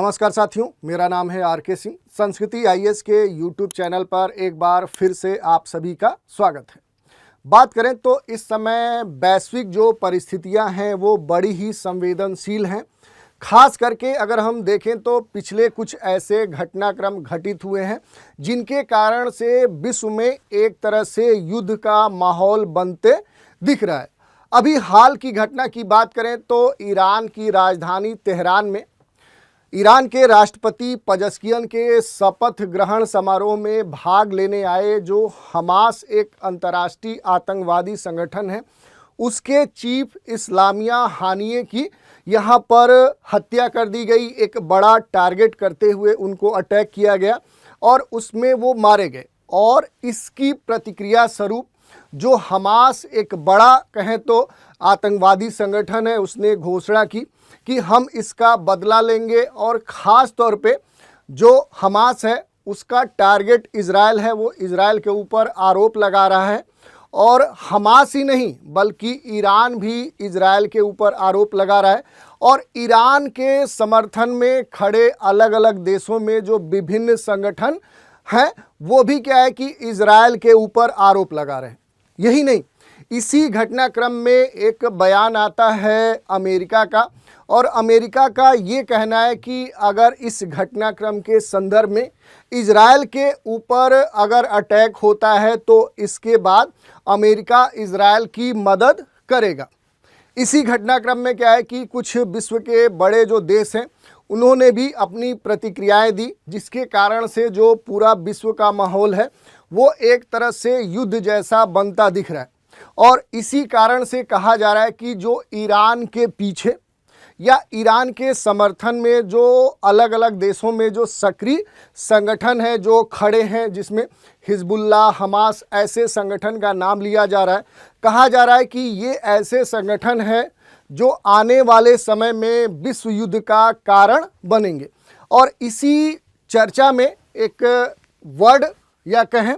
नमस्कार साथियों, मेरा नाम है आर के सिंह। संस्कृति आईएएस के यूट्यूब चैनल पर एक बार फिर से आप सभी का स्वागत है। बात करें तो इस समय वैश्विक जो परिस्थितियां हैं वो बड़ी ही संवेदनशील हैं। खास करके अगर हम देखें तो पिछले कुछ ऐसे घटनाक्रम घटित हुए हैं जिनके कारण से विश्व में एक तरह से युद्ध का माहौल बनते दिख रहा है। अभी हाल की घटना की बात करें तो ईरान की राजधानी तेहरान में ईरान के राष्ट्रपति पजस्कियन के शपथ ग्रहण समारोह में भाग लेने आए जो हमास एक अंतर्राष्ट्रीय आतंकवादी संगठन है, उसके चीफ इस्लामिया हानिये की यहाँ पर हत्या कर दी गई। एक बड़ा टारगेट करते हुए उनको अटैक किया गया और उसमें वो मारे गए। और इसकी प्रतिक्रिया स्वरूप जो हमास एक बड़ा कहें तो आतंकवादी संगठन है, उसने घोषणा की कि हम इसका बदला लेंगे। और ख़ास तौर पे जो हमास है उसका टारगेट इजराइल है, वो इजराइल के ऊपर आरोप लगा रहा है। और हमास ही नहीं बल्कि ईरान भी इजराइल के ऊपर आरोप लगा रहा है। और ईरान के समर्थन में खड़े अलग अलग देशों में जो विभिन्न संगठन हैं वो भी क्या है कि इजराइल के ऊपर आरोप लगा रहे हैं। यही नहीं, इसी घटनाक्रम में एक बयान आता है अमेरिका का, और अमेरिका का ये कहना है कि अगर इस घटनाक्रम के संदर्भ में इजराइल के ऊपर अगर अटैक होता है तो इसके बाद अमेरिका इजराइल की मदद करेगा। इसी घटनाक्रम में क्या है कि कुछ विश्व के बड़े जो देश हैं उन्होंने भी अपनी प्रतिक्रियाएं दी, जिसके कारण से जो पूरा विश्व का माहौल है वो एक तरह से युद्ध जैसा बनता दिख रहा है। और इसी कारण से कहा जा रहा है कि जो ईरान के पीछे या ईरान के समर्थन में जो अलग अलग देशों में जो सक्रिय संगठन है जो खड़े हैं, जिसमें हिजबुल्लाह, हमास ऐसे संगठन का नाम लिया जा रहा है। कहा जा रहा है कि ये ऐसे संगठन हैं जो आने वाले समय में विश्व युद्ध का कारण बनेंगे। और इसी चर्चा में एक वर्ड या कहें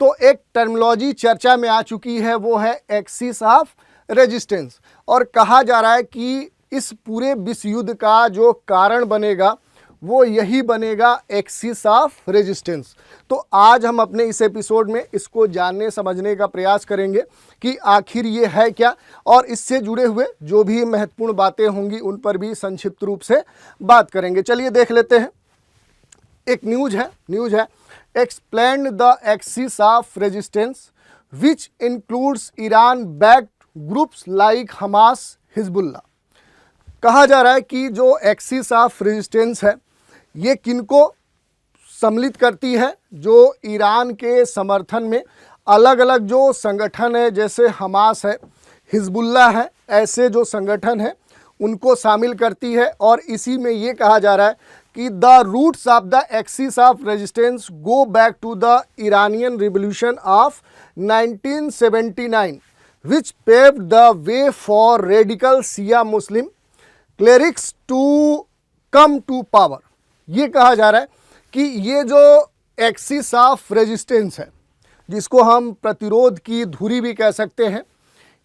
तो एक टर्मिनोलॉजी चर्चा में आ चुकी है, वो है एक्सिस ऑफ रेजिस्टेंस। और कहा जा रहा है कि इस पूरे विश्व युद्ध का जो कारण बनेगा वो यही बनेगा, एक्सिस ऑफ रेजिस्टेंस। तो आज हम अपने इस एपिसोड में इसको जानने समझने का प्रयास करेंगे कि आखिर ये है क्या, और इससे जुड़े हुए जो भी महत्वपूर्ण बातें होंगी उन पर भी संक्षिप्त रूप से बात करेंगे। चलिए देख लेते हैं। एक न्यूज़ है explain the axis of resistance which includes Iran backed groups like Hamas, Hezbollah. कहा जा रहा है कि जो एक्सिस ऑफ रेजिस्टेंस है ये किनको सम्मिलित करती है, जो ईरान के समर्थन में अलग अलग जो संगठन है जैसे हमास है, हिजबुल्लाह है, ऐसे जो संगठन है उनको शामिल करती है। और इसी में ये कहा जा रहा है कि the roots of the axis of resistance go back to the Iranian revolution of 1979 which paved the way for radical Shia Muslim clerics to come to power. ये कहा जा रहा है कि ये जो एक्सिस ऑफ रेजिस्टेंस है, जिसको हम प्रतिरोध की धुरी भी कह सकते हैं,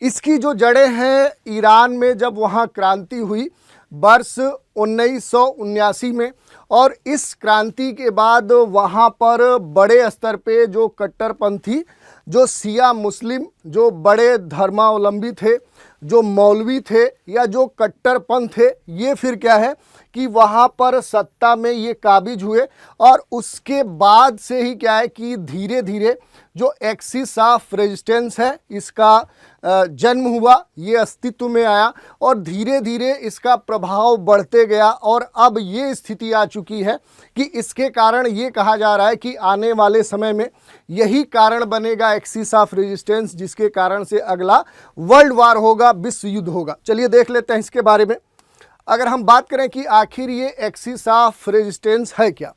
इसकी जो जड़ें हैं ईरान में जब वहाँ क्रांति हुई वर्ष 1979 में, और इस क्रांति के बाद वहाँ पर बड़े स्तर पे जो कट्टरपंथी जो शिया मुस्लिम जो बड़े धर्मावलंबी थे, जो मौलवी थे या जो कट्टरपंथ थे, ये फिर क्या है कि वहाँ पर सत्ता में ये काबिज हुए। और उसके बाद से ही क्या है कि धीरे धीरे जो एक्सिस ऑफ रेजिस्टेंस है इसका जन्म हुआ, ये अस्तित्व में आया और धीरे धीरे इसका प्रभाव बढ़ते गया। और अब ये स्थिति आ चुकी है कि इसके कारण ये कहा जा रहा है कि आने वाले समय में यही कारण बनेगा एक्सिस ऑफ रेजिस्टेंस, जिसके कारण से अगला वर्ल्ड वार होगा, विश्व युद्ध होगा। चलिए देख लेते हैं इसके बारे में। अगर हम बात करें कि आखिर ये एक्सिस ऑफ रेजिस्टेंस है क्या,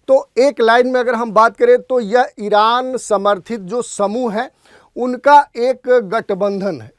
तो एक लाइन में अगर हम बात करें तो यह ईरान समर्थित जो समूह है उनका एक गठबंधन है।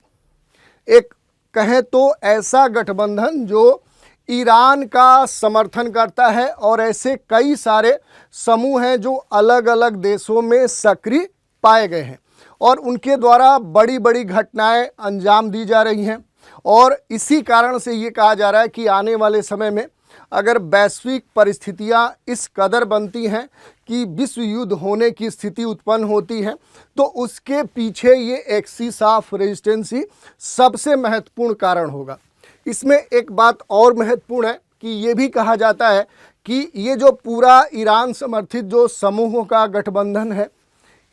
एक कहें तो ऐसा गठबंधन जो ईरान का समर्थन करता है, और ऐसे कई सारे समूह हैं जो अलग अलग देशों में सक्रिय पाए गए हैं और उनके द्वारा बड़ी बड़ी घटनाएं अंजाम दी जा रही हैं। और इसी कारण से ये कहा जा रहा है कि आने वाले समय में अगर वैश्विक परिस्थितियां इस कदर बनती हैं कि विश्व युद्ध होने की स्थिति उत्पन्न होती है, तो उसके पीछे ये एक्सिस ऑफ रेजिस्टेंस ही सबसे महत्वपूर्ण कारण होगा। इसमें एक बात और महत्वपूर्ण है कि ये भी कहा जाता है कि ये जो पूरा ईरान समर्थित जो समूहों का गठबंधन है,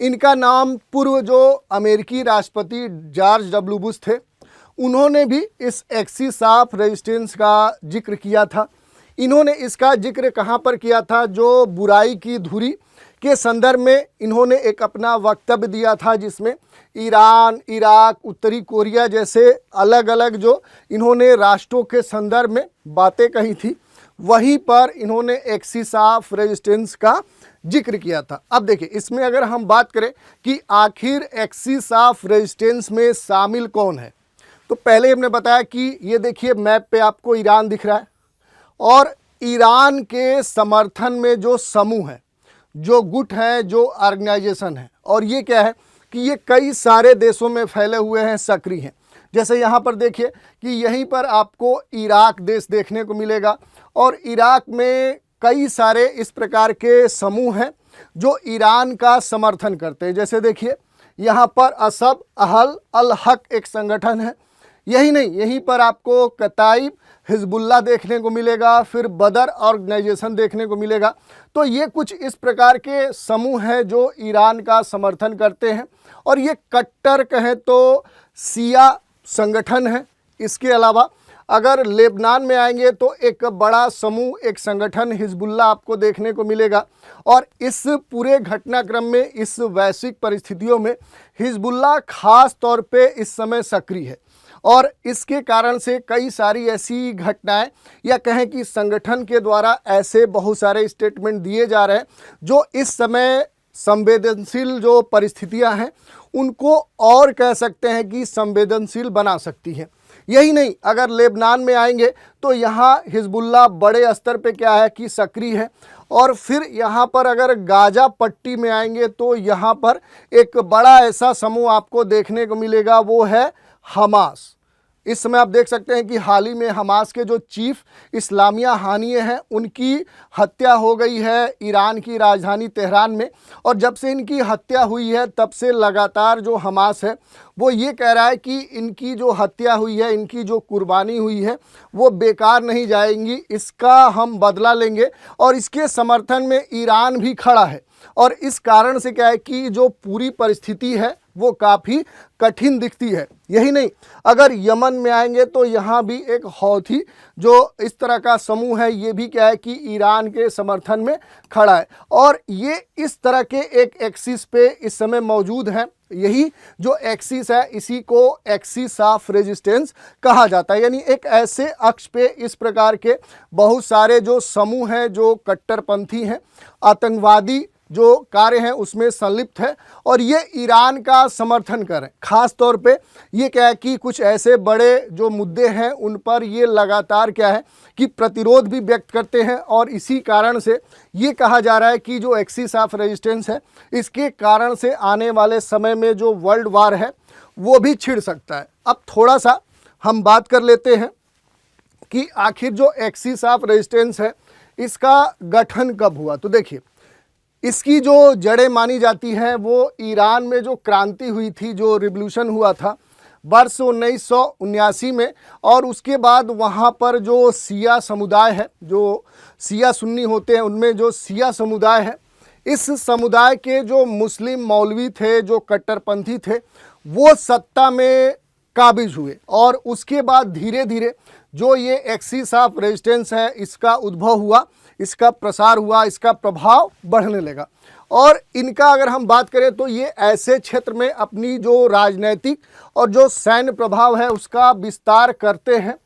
इनका नाम पूर्व जो अमेरिकी राष्ट्रपति जॉर्ज डब्ल्यू बुश थे, उन्होंने भी इस एक्सिस ऑफ रेजिस्टेंस का जिक्र किया था। इन्होंने इसका जिक्र कहाँ पर किया था? जो बुराई की धुरी के संदर्भ में इन्होंने एक अपना वक्तव्य दिया था, जिसमें ईरान, इराक, उत्तरी कोरिया जैसे अलग अलग जो इन्होंने राष्ट्रों के संदर्भ में बातें कही थी, वहीं पर इन्होंने एक्सिस ऑफ रेजिस्टेंस का जिक्र किया था। अब देखिए, इसमें अगर हम बात करें कि आखिर एक्सिस ऑफ रेजिस्टेंस में शामिल कौन है, तो पहले हमने बताया कि ये देखिए मैप पे आपको ईरान दिख रहा है, और ईरान के समर्थन में जो समूह है, जो गुट है, जो ऑर्गेनाइजेशन है, और ये क्या है कि ये कई सारे देशों में फैले हुए हैं, सक्रिय हैं। जैसे यहाँ पर देखिए कि यहीं पर आपको इराक देश देखने को मिलेगा, और इराक में कई सारे इस प्रकार के समूह हैं जो ईरान का समर्थन करते हैं। जैसे देखिए यहाँ पर असब अहल अल हक एक संगठन है, यही नहीं, यहीं पर आपको कताइब हिजबुल्लाह देखने को मिलेगा, फिर बदर ऑर्गेनाइजेशन देखने को मिलेगा। तो ये कुछ इस प्रकार के समूह हैं जो ईरान का समर्थन करते हैं, और ये कट्टर कहें तो शिया संगठन है। इसके अलावा अगर लेबनान में आएंगे तो एक बड़ा समूह, एक संगठन हिजबुल्लाह आपको देखने को मिलेगा। और इस पूरे घटनाक्रम में, इस वैश्विक परिस्थितियों में हिजबुल्लाह खास तौर पे इस समय सक्रिय है, और इसके कारण से कई सारी ऐसी घटनाएं, या कहें कि संगठन के द्वारा ऐसे बहुत सारे स्टेटमेंट दिए जा रहे हैं जो इस समय संवेदनशील जो परिस्थितियां हैं उनको और कह सकते हैं कि संवेदनशील बना सकती हैं। यही नहीं, अगर लेबनान में आएंगे तो यहाँ हिजबुल्लाह बड़े स्तर पे क्या है कि सक्रिय है। और फिर यहाँ पर अगर गाजा पट्टी में आएंगे तो यहाँ पर एक बड़ा ऐसा समूह आपको देखने को मिलेगा, वो है हमास। इस समय आप देख सकते हैं कि हाल ही में हमास के जो चीफ इस्लामिया हानिये हैं, उनकी हत्या हो गई है ईरान की राजधानी तेहरान में। और जब से इनकी हत्या हुई है तब से लगातार जो हमास है वो ये कह रहा है कि इनकी जो हत्या हुई है, इनकी जो कुर्बानी हुई है, वो बेकार नहीं जाएंगी, इसका हम बदला लेंगे। और इसके समर्थन में ईरान भी खड़ा है, और इस कारण से क्या है कि जो पूरी परिस्थिति है वो काफ़ी कठिन दिखती है। यही नहीं, अगर यमन में आएंगे तो यहाँ भी एक हौथी जो इस तरह का समूह है, ये भी क्या है कि ईरान के समर्थन में खड़ा है, और ये इस तरह के एक एक्सिस पे इस समय मौजूद हैं। यही जो एक्सिस है, इसी को एक्सिस ऑफ रेजिस्टेंस कहा जाता है। यानी एक ऐसे अक्ष पे इस प्रकार के बहुत सारे जो समूह हैं, जो कट्टरपंथी हैं, आतंकवादी जो कार्य हैं उसमें संलिप्त है, और ये ईरान का समर्थन करें। खास तौर पे ये क्या है कि कुछ ऐसे बड़े जो मुद्दे हैं उन पर ये लगातार क्या है कि प्रतिरोध भी व्यक्त करते हैं, और इसी कारण से ये कहा जा रहा है कि जो एक्सिस ऑफ रेजिस्टेंस है, इसके कारण से आने वाले समय में जो वर्ल्ड वार है वो भी छिड़ सकता है। अब थोड़ा सा हम बात कर लेते हैं कि आखिर जो एक्सिस ऑफ रेजिस्टेंस है इसका गठन कब हुआ। तो देखिए, इसकी जो जड़ें मानी जाती हैं वो ईरान में जो क्रांति हुई थी, जो रिवॉल्यूशन हुआ था वर्ष 1979 में, और उसके बाद वहाँ पर जो शिया समुदाय है, जो शिया सुन्नी होते हैं, उनमें जो शिया समुदाय है, इस समुदाय के जो मुस्लिम मौलवी थे, जो कट्टरपंथी थे, वो सत्ता में काबिज हुए। और उसके बाद धीरे धीरे जो ये एक्सिस ऑफ रेजिस्टेंस है इसका उद्भव हुआ, इसका प्रसार हुआ, इसका प्रभाव बढ़ने लगा। और इनका अगर हम बात करें तो ये ऐसे क्षेत्र में अपनी जो राजनैतिक और जो सैन्य प्रभाव है उसका विस्तार करते हैं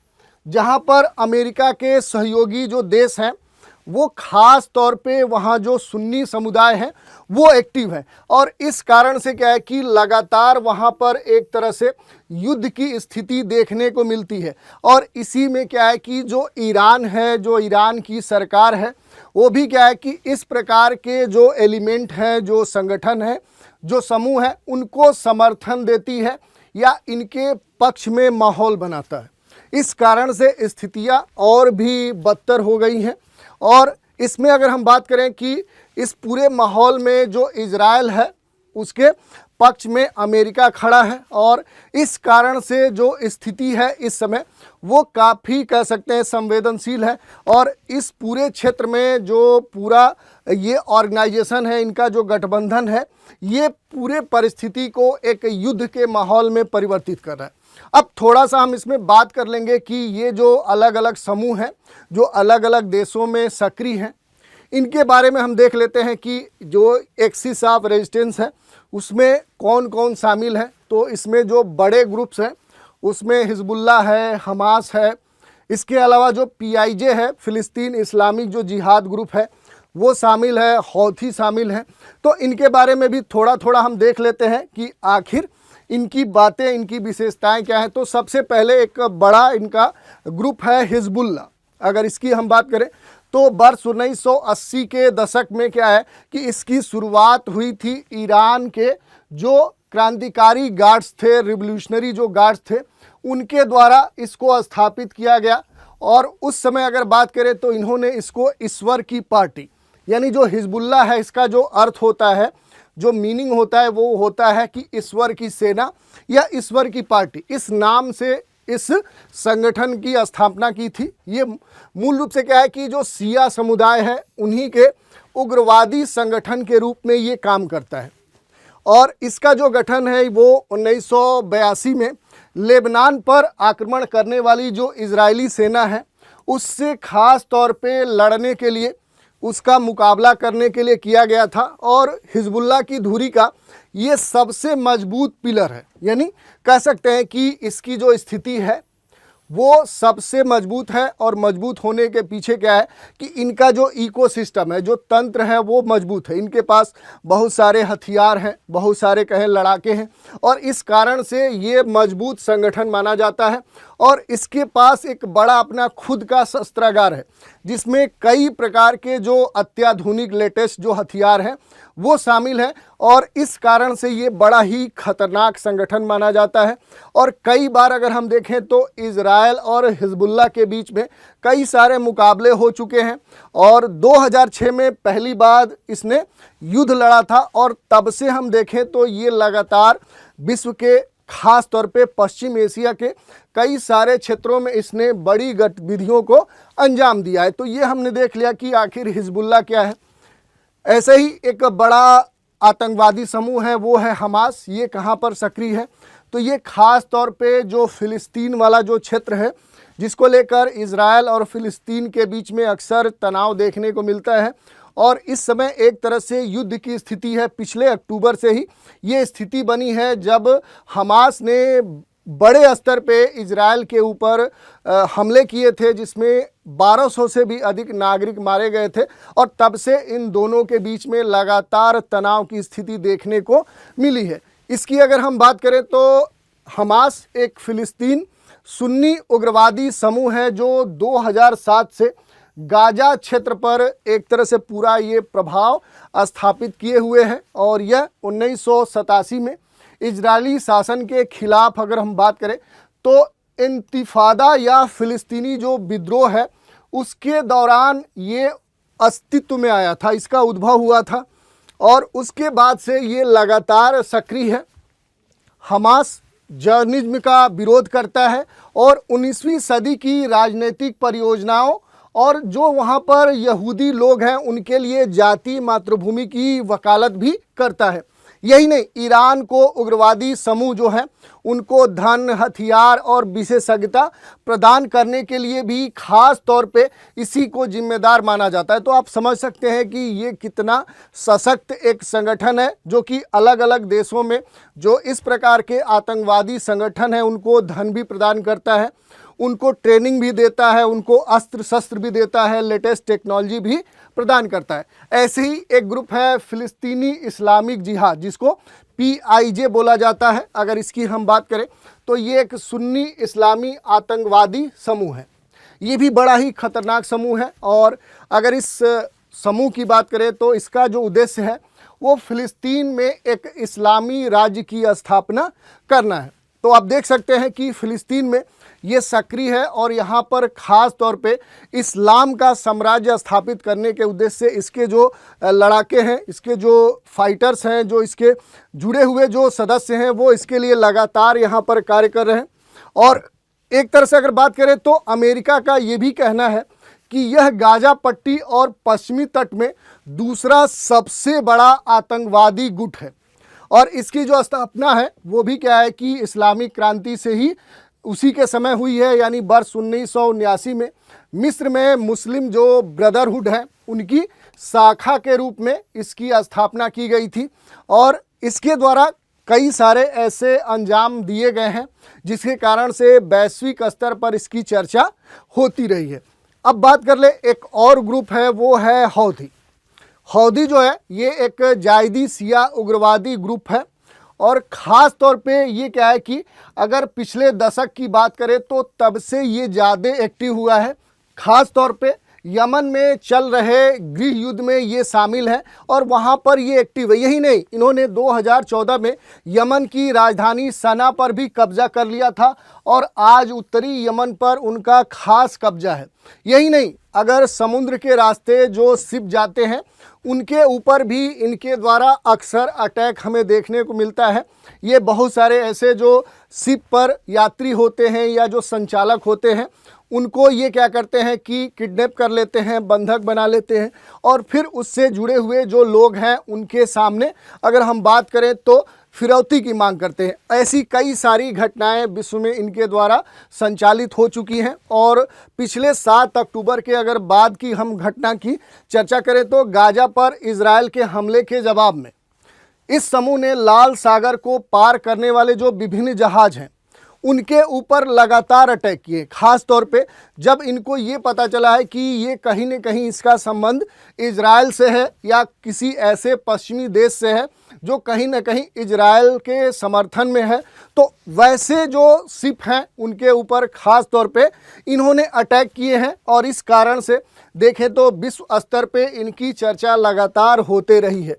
जहां पर अमेरिका के सहयोगी जो देश हैं वो खास तौर पे वहाँ जो सुन्नी समुदाय है वो एक्टिव है। और इस कारण से क्या है कि लगातार वहाँ पर एक तरह से युद्ध की स्थिति देखने को मिलती है। और इसी में क्या है कि जो ईरान है, जो ईरान की सरकार है, वो भी क्या है कि इस प्रकार के जो एलिमेंट हैं, जो संगठन है, जो समूह है, उनको समर्थन देती है या इनके पक्ष में माहौल बनाता है। इस कारण से स्थितियां और भी बदतर हो गई हैं। और इसमें अगर हम बात करें कि इस पूरे माहौल में जो इजराइल है उसके पक्ष में अमेरिका खड़ा है, और इस कारण से जो स्थिति है इस समय वो काफ़ी कह सकते हैं संवेदनशील है। और इस पूरे क्षेत्र में जो पूरा ये ऑर्गेनाइजेशन है, इनका जो गठबंधन है, ये पूरे परिस्थिति को एक युद्ध के माहौल में परिवर्तित कर रहा है। अब थोड़ा सा हम इसमें बात कर लेंगे कि ये जो अलग अलग समूह हैं जो अलग अलग देशों में सक्रिय हैं, इनके बारे में हम देख लेते हैं कि जो एक्सिस ऑफ रेजिस्टेंस है उसमें कौन कौन शामिल है। तो इसमें जो बड़े ग्रुप्स हैं उसमें हिजबुल्ला है, हमास है, इसके अलावा जो PIJ है, फ़िलिस्तीन इस्लामिक जो जिहाद ग्रुप है, वो शामिल है, हौथी शामिल है। तो इनके बारे में भी थोड़ा थोड़ा हम देख लेते हैं कि आखिर इनकी बातें, इनकी विशेषताएं क्या हैं। तो सबसे पहले एक बड़ा इनका ग्रुप है हिजबुल्ला। अगर इसकी हम बात करें तो वर्ष 1980 के दशक में क्या है कि इसकी शुरुआत हुई थी ईरान के जो क्रांतिकारी गार्ड्स थे, रिवोल्यूशनरी जो गार्ड्स थे, उनके द्वारा इसको स्थापित किया गया। और उस समय अगर बात करें तो इन्होंने इसको ईश्वर की पार्टी, यानी जो हिजबुल्ला है इसका जो अर्थ होता है, जो मीनिंग होता है वो होता है कि ईश्वर की सेना या ईश्वर की पार्टी, इस नाम से इस संगठन की स्थापना की थी। ये मूल रूप से क्या है कि जो शिया समुदाय है उन्हीं के उग्रवादी संगठन के रूप में ये काम करता है। और इसका जो गठन है वो 1982 में लेबनान पर आक्रमण करने वाली जो इजरायली सेना है उससे ख़ास तौर पे लड़ने के लिए, उसका मुकाबला करने के लिए किया गया था। और हिजबुल्ला की धुरी का ये सबसे मजबूत पिलर है, यानी कह सकते हैं कि इसकी जो स्थिति है वो सबसे मजबूत है। और मजबूत होने के पीछे क्या है कि इनका जो इकोसिस्टम है, जो तंत्र है, वो मजबूत है। इनके पास बहुत सारे हथियार हैं, बहुत सारे कहें लड़ाके हैं, और इस कारण से ये मजबूत संगठन माना जाता है। और इसके पास एक बड़ा अपना खुद का शस्त्रागार है जिसमें कई प्रकार के जो अत्याधुनिक लेटेस्ट जो हथियार हैं वो शामिल है। और इस कारण से ये बड़ा ही खतरनाक संगठन माना जाता है। और कई बार अगर हम देखें तो इजराइल और हिजबुल्ला के बीच में कई सारे मुकाबले हो चुके हैं। और 2006 में पहली बार इसने युद्ध लड़ा था, और तब से हम देखें तो ये लगातार विश्व के खास तौर पे पश्चिम एशिया के कई सारे क्षेत्रों में इसने बड़ी गतिविधियों को अंजाम दिया है। तो ये हमने देख लिया कि आखिर हिजबुल्ला क्या है। ऐसे ही एक बड़ा आतंकवादी समूह है वो है हमास। ये कहाँ पर सक्रिय है तो ये खास तौर पे जो फ़िलिस्तीन वाला जो क्षेत्र है जिसको लेकर इजराइल और फ़िलिस्तीन के बीच में अक्सर तनाव देखने को मिलता है। और इस समय एक तरह से युद्ध की स्थिति है। पिछले अक्टूबर से ही ये स्थिति बनी है जब हमास ने बड़े स्तर पे इजराइल के ऊपर हमले किए थे, जिसमें 1200 से भी अधिक नागरिक मारे गए थे। और तब से इन दोनों के बीच में लगातार तनाव की स्थिति देखने को मिली है। इसकी अगर हम बात करें तो हमास एक फ़िलिस्तीन सुन्नी उग्रवादी समूह है जो 2007 से गाजा क्षेत्र पर एक तरह से पूरा ये प्रभाव स्थापित किए हुए हैं। और यह 1987 में इजरायली शासन के खिलाफ अगर हम बात करें तो इंतिफादा या फ़िलिस्तीनी जो विद्रोह है उसके दौरान ये अस्तित्व में आया था, इसका उद्भव हुआ था। और उसके बाद से ये लगातार सक्रिय है। हमास जर्निज्म का विरोध करता है और 19वीं सदी की राजनीतिक परियोजनाओं और जो वहाँ पर यहूदी लोग हैं उनके लिए जाति मातृभूमि की वकालत भी करता है। यही नहीं, ईरान को उग्रवादी समूह जो है उनको धन, हथियार और विशेषज्ञता प्रदान करने के लिए भी खास तौर पे इसी को जिम्मेदार माना जाता है। तो आप समझ सकते हैं कि ये कितना सशक्त एक संगठन है जो कि अलग अलग देशों में जो इस प्रकार के आतंकवादी संगठन हैं उनको धन भी प्रदान करता है, उनको ट्रेनिंग भी देता है, उनको अस्त्र शस्त्र भी देता है, लेटेस्ट टेक्नोलॉजी भी प्रदान करता है। ऐसे ही एक ग्रुप है फ़िलिस्तीनी इस्लामिक जिहाद जिसको PIJ बोला जाता है। अगर इसकी हम बात करें तो ये एक सुन्नी इस्लामी आतंकवादी समूह है। ये भी बड़ा ही खतरनाक समूह है। और अगर इस समूह की बात करें तो इसका जो उद्देश्य है वो फ़िलिस्तीन में एक इस्लामी राज्य की स्थापना करना है। तो आप देख सकते हैं कि फ़िलिस्तीन में ये सक्रिय है और यहाँ पर ख़ास तौर पे इस्लाम का साम्राज्य स्थापित करने के उद्देश्य से इसके जो लड़ाके हैं, इसके जो फाइटर्स हैं, जो इसके जुड़े हुए जो सदस्य हैं, वो इसके लिए लगातार यहाँ पर कार्य कर रहे हैं। और एक तरह से अगर बात करें तो अमेरिका का ये भी कहना है कि यह गाजा पट्टी और पश्चिमी तट में दूसरा सबसे बड़ा आतंकवादी गुट है और इसकी जो स्थापना है वो भी क्या है कि इस्लामिक क्रांति से ही उसी के समय हुई है, यानी वर्ष 1979 में मिस्र में मुस्लिम जो ब्रदरहुड है उनकी शाखा के रूप में इसकी स्थापना की गई थी और इसके द्वारा कई सारे ऐसे अंजाम दिए गए हैं जिसके कारण से वैश्विक स्तर पर इसकी चर्चा होती रही है। अब बात कर ले, एक और ग्रुप है वो है हौथी। हौथी जो है ये एक जायदी शिया उग्रवादी ग्रुप है और ख़ास तौर पे ये क्या है कि अगर पिछले दशक की बात करें तो तब से ये ज़्यादा एक्टिव हुआ है। ख़ास तौर पे यमन में चल रहे गृह युद्ध में ये शामिल है और वहाँ पर ये एक्टिव है। यही नहीं, इन्होंने 2014 में यमन की राजधानी सना पर भी कब्जा कर लिया था और आज उत्तरी यमन पर उनका खास कब्जा है। यही नहीं, अगर समुद्र के रास्ते जो शिप जाते हैं उनके ऊपर भी इनके द्वारा अक्सर अटैक हमें देखने को मिलता है। ये बहुत सारे ऐसे जो शिप पर यात्री होते हैं या जो संचालक होते हैं उनको ये क्या करते हैं कि किडनैप कर लेते हैं, बंधक बना लेते हैं और फिर उससे जुड़े हुए जो लोग हैं उनके सामने अगर हम बात करें तो फिरौती की मांग करते हैं। ऐसी कई सारी घटनाएं विश्व में इनके द्वारा संचालित हो चुकी हैं और पिछले 7 अक्टूबर के अगर बाद की हम घटना की चर्चा करें तो गाजा पर इजराइल के हमले के जवाब में इस समूह ने लाल सागर को पार करने वाले जो विभिन्न जहाज हैं उनके ऊपर लगातार अटैक किए। खास तौर पे जब इनको ये पता चला है कि ये कहीं न कहीं इसका संबंध इजराइल से है या किसी ऐसे पश्चिमी देश से है जो कहीं न कहीं इजराइल के समर्थन में है, तो वैसे जो शिप हैं उनके ऊपर खास तौर पे इन्होंने अटैक किए हैं और इस कारण से देखें तो विश्व स्तर पे इनकी चर्चा लगातार होते रही है।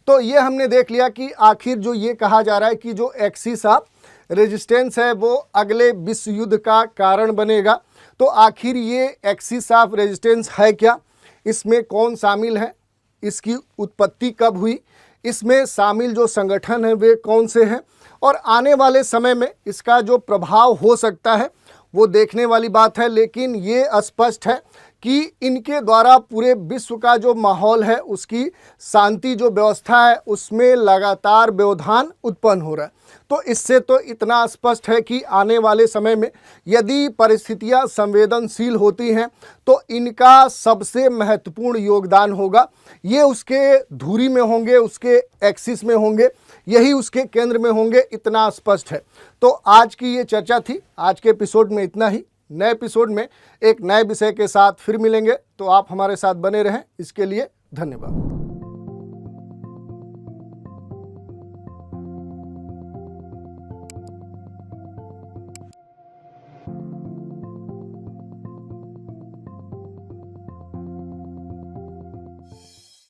तो ये हमने देख लिया कि आखिर जो ये कहा जा रहा है कि जो एक्सिस ऑफ रेजिस्टेंस है वो अगले विश्व युद्ध का कारण बनेगा, तो आखिर ये एक्सिस ऑफ रेजिस्टेंस है क्या, इसमें कौन शामिल है, इसकी उत्पत्ति कब हुई, इसमें शामिल जो संगठन है वे कौन से हैं और आने वाले समय में इसका जो प्रभाव हो सकता है वो देखने वाली बात है। लेकिन ये स्पष्ट है कि इनके द्वारा पूरे विश्व का जो माहौल है उसकी शांति जो व्यवस्था है उसमें लगातार व्यवधान उत्पन्न हो रहा है। तो इससे तो इतना स्पष्ट है कि आने वाले समय में यदि परिस्थितियां संवेदनशील होती हैं तो इनका सबसे महत्वपूर्ण योगदान होगा। ये उसके धुरी में होंगे, उसके एक्सिस में होंगे, यही उसके केंद्र में होंगे, इतना स्पष्ट है। तो आज की ये चर्चा थी। आज के एपिसोड में इतना ही। नए एपिसोड में एक नए विषय के साथ फिर मिलेंगे, तो आप हमारे साथ बने रहें। इसके लिए धन्यवाद।